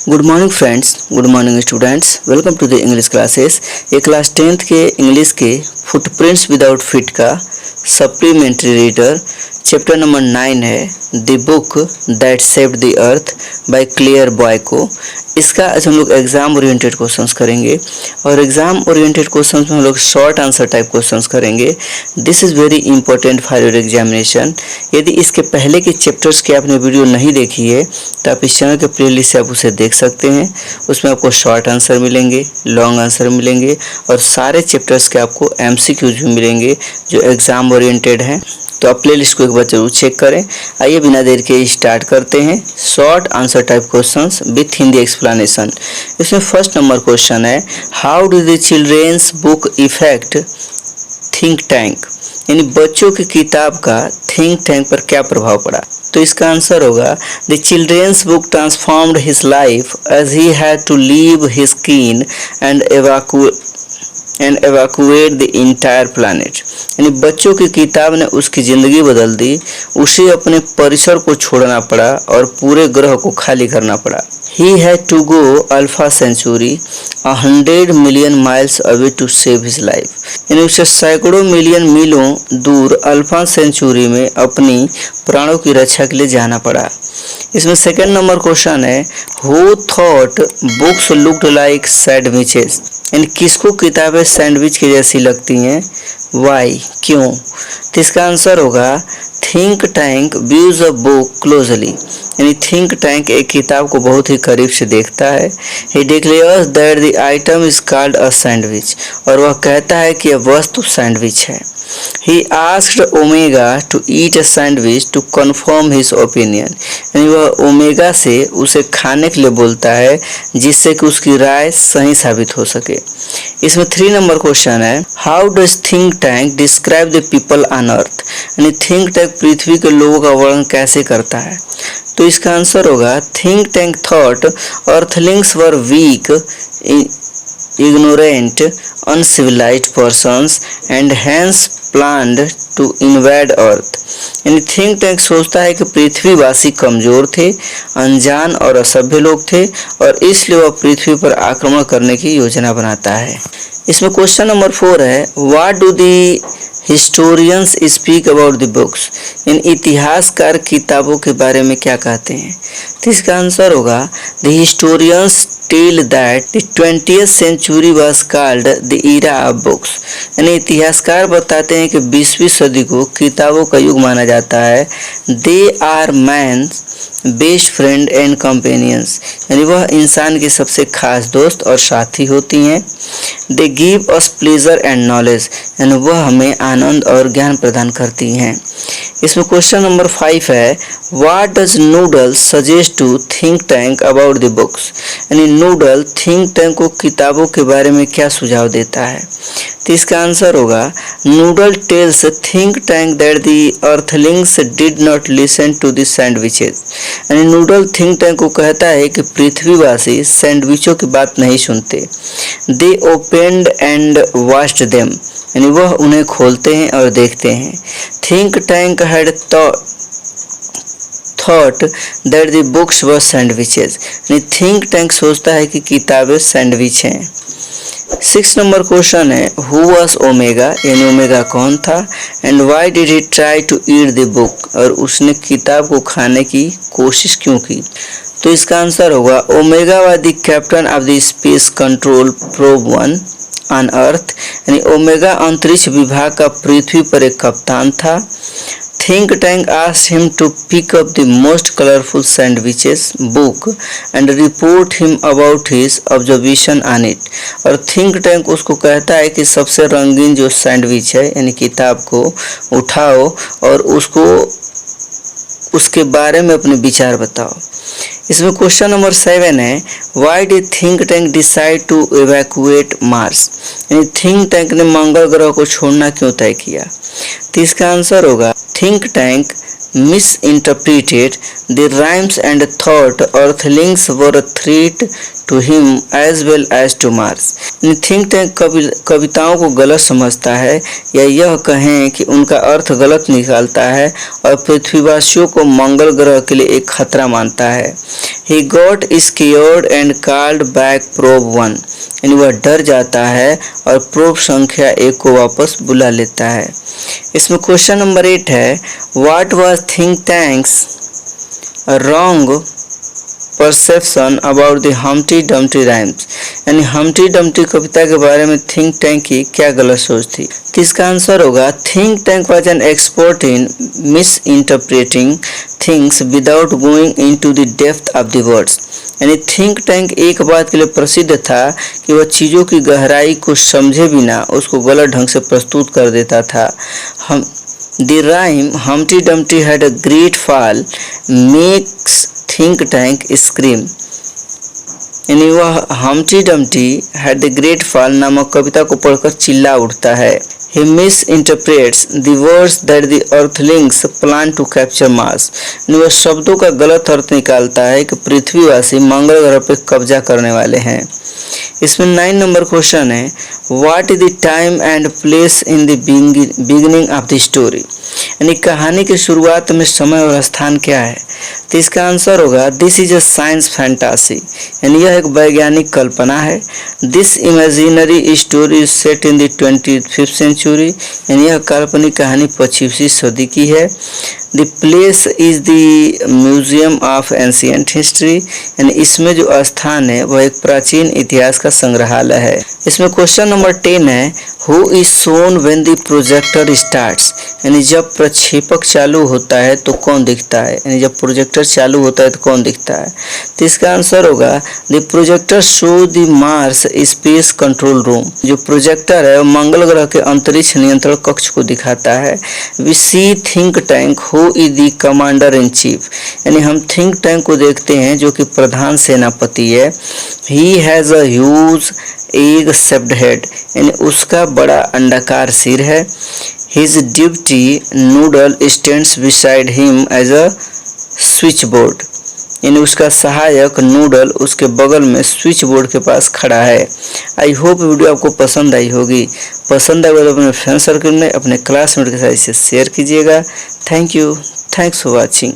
Good morning friends, good morning students, welcome to the English classes. ये class 10th के English के footprints without feet का supplementary reader chapter number 9 है, the book that saved the earth by Claire Boyko. इसका आज हम लोग exam oriented questions करेंगे और एग्जाम ओरिएंटेड क्वेश्चंस में हम लोग शॉर्ट आंसर टाइप क्वेश्चंस करेंगे। This is very important for your examination. यदि इसके पहले के चैप्टर्स की आपने वीडियो नहीं देखी है तो आप इस चैनल के प्लेलिस्ट से आप उसे देख सकते हैं। उसमें आपको शॉर्ट आंसर मिलेंगे, लॉन्ग आंसर मिलेंगे और सारे चैप्टर्स के आपको MCQs भी मिलेंगे जो एग्ज़ाम ओरिएंटेड हैं। तो आप प्लेलिस्ट को एक बार जरूर चेक करें। आइए बिना देर के स्टार्ट करते हैं short answer type questions with Hindi explanation. इसमें फर्स्ट नंबर क्वेश्चन है, how do the children's book effect Think Tank, यानी बच्चों की किताब का थिंक टैंक पर क्या प्रभाव पड़ा। तो इसका आंसर होगा, the children's book transformed his life as he had to leave his kin and evacuate the entire planet, यानी बच्चों की किताब ने उसकी ज़िंदगी बदल दी। उसे अपने परिसर को छोड़ना पड़ा और पूरे ग्रह को खाली करना पड़ा। He had to go Alpha Centauri 100 million miles away to save his life, यानी उसे सैकड़ों मिलियन मीलों दूर अल्फा सेंचुरी में अपनी प्राणों की रक्षा के लिए जाना पड़ा। इसमें सेकंड नंबर क्वेश्चन है, Who thought books looked like sandwiches, यानी किसको किताबें सैंडविच की जैसी लगती हैं, वाई, क्यों। तो इसका आंसर होगा, think tank views a book closely, यानी थिंक टैंक एक किताब को बहुत ही करीब से देखता है। He declares that the item is called a sandwich, और वह कहता है कि यह वस्तु सैंडविच है। He asked Omega to eat a sandwich to confirm his opinion, यानी वह ओमेगा से उसे खाने के लिए बोलता है जिससे कि उसकी राय सही साबित हो सके। इसमें 3 नंबर क्वेश्चन है, how does think tank describe the people on earth, यानी थिंक टैंक पृथ्वी के लोगों का वर्णन कैसे करता है। तो इसका आंसर होगा, think tank thought Earthlings were week, ignorant, uncivilized persons and hence planned to invade earth, यानी थिंक टैंक सोचता है कि पृथ्वीवासी कमजोर थे, अनजान और असभ्य लोग थे और इसलिए वह पृथ्वी पर आक्रमण करने की योजना बनाता है। इसमें क्वेश्चन नंबर 4 है, what do the historians speak about the books, इन इतिहासकार किताबों के बारे में क्या कहते हैं। तो इसका आंसर होगा, the historians tell that the 20th century was called the era of books, यानी इतिहासकार बताते हैं कि 20वीं सदी को किताबों का युग माना जाता है। They are man's best friend and companions, यानी वह इंसान की सबसे खास दोस्त और साथी होती हैं। They give us pleasure and knowledge, यानी वह हमें आनंद और ज्ञान प्रदान करती हैं। इसमें क्वेश्चन नंबर 5 है, what does Noodle suggest to Think Tank about the books, यानी नूडल थिंक टैंक को किताबों के बारे में क्या सुझाव देता है। तो इसका आंसर होगा, Noodle tells Think Tank that the earthlings did not listen to the sandwiches, यानी नूडल थिंक टैंक को कहता है कि पृथ्वीवासी सैंडविचों की बात नहीं सुनते। They opened and watched them, यानी वह उन्हें खोलते हैं और देखते हैं। Think Tank had thought that the books were sandwiches, यानी थिंक टैंक सोचता है कि किताबें सैंडविच हैं। 6 नंबर क्वेश्चन है, हु वाज ओमेगा, यानी ओमेगा कौन था, and why did he try to eat the book, और उसने किताब को खाने की कोशिश क्यों की। तो इसका आंसर होगा, omega was the captain of the space control probe 1 on earth, यानी ओमेगा अंतरिक्ष विभाग का पृथ्वी पर एक कप्तान था। Think tank asked him to pick up the most colorful sandwiches book and report him about his observation on it, और think tank उसको कहता है कि सबसे रंगीन जो सैंडविच है यानी किताब को उठाओ और उसको उसके बारे में अपने विचार बताओ। इसमें क्वेश्चन नंबर 7 है, why did Think Tank decide to evacuate Mars, यानी थिंक टैंक ने मंगल ग्रह को छोड़ना क्यों तय किया। तो इसका आंसर होगा, think tank misinterpreted the rhymes and thought earthlings were a threat to him as well as to Mars। Think tank कविताओं को गलत समझता है या यह कहें कि उनका अर्थ गलत निकालता है और पृथ्वीवासियों को मंगल ग्रह के लिए एक खतरा मानता है। He got scared and called back probe 1। यानी वह डर जाता है और प्रोब संख्या 1 को वापस बुला लेता है। इसमें क्वेश्चन नंबर 8 है, What was think tank's wrong perception about the Humpty Dumpty rhymes. यानी हम्टी डम्टी कविता के बारे में थिंक टैंक की क्या गलत सोच थी। तो इसका आंसर होगा, think tank was an expert in miss interpreting things without going into the depth of the words. यानी थिंक टैंक एक बात के लिए प्रसिद्ध था कि वह चीज़ों की गहराई को समझे बिना उसको गलत ढंग से प्रस्तुत कर देता था। The rhyme Humpty Dumpty had a great fall makes think tank scream। यानी वह Humpty Dumpty had the great fall नामक कविता को पढ़कर चिल्ला उठता है। He misinterprets the words that the earthlings plan to capture Mars। वह शब्दों का गलत अर्थ निकालता है कि पृथ्वीवासी मंगल ग्रह पर कब्जा करने वाले हैं। इसमें 9 नंबर क्वेश्चन है, what is the time and place in the beginning of the story. यानी कहानी की शुरुआत में समय और स्थान क्या है। तो इसका आंसर होगा, this is a science fantasy. यानी यह एक वैज्ञानिक कल्पना है। This imaginary story is set in the 25th century. यानी यह काल्पनिक कहानी 25वीं सदी की है। The place is the museum of ancient history. यानी इसमें जो स्थान है वह एक प्राचीन इतिहास का संग्रहालय है। इसमें क्वेश्चन नंबर 10 है, who is shown when the projector starts. यानी जब प्रक्षेपक चालू होता है तो कौन दिखता है। यानी जब प्रोजेक्टर चालू होता है तो कौन दिखता है। तो इसका आंसर होगा, the projector show the Mars space control room. जो प्रोजेक्टर है वो मंगल ग्रह के अंतरिक्ष नियंत्रण कक्ष को दिखाता है। We see Think Tank who is the commander in chief. यानी हम थिंक टैंक को देखते हैं जो कि प्रधान सेनापति है। He has a huge egg shaped head. यानी उसका बड़ा अंडाकार सिर है। His deputy noodle stands beside him as a switchboard। यानी उसका सहायक नूडल उसके बगल में स्विच बोर्ड के पास खड़ा है। आई होप वीडियो आपको पसंद आई होगी। पसंद आए तो अपने फ्रेंड सर्कल में अपने क्लासमेट के साथ इसे शेयर कीजिएगा। Thank you, thanks for watching.